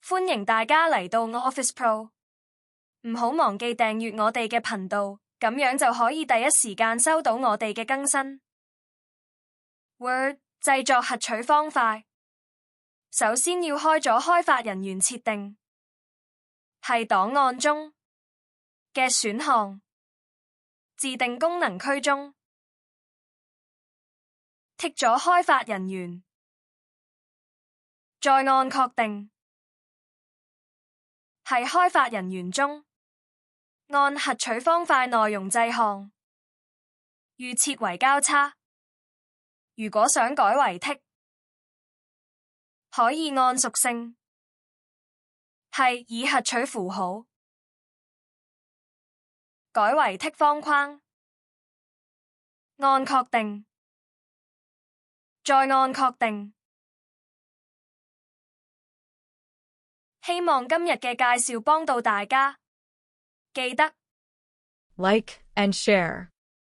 歡迎大家嚟到 Office Pro， 唔好忘記訂閱我哋嘅頻道，咁樣就可以第一時間收到我哋嘅更新。Word 製作核取方塊，首先要開咗開發人員設定，係檔案中嘅選項，自定功能區中剔咗開發人員，再按確定，係開發人員中按核取方塊內容製項，預設為交叉。如果想改為剔，可以按屬性，係以核取符號，改為剔方框，按確定，再按確定。希望今日嘅介紹幫到大家，記得 Like and share.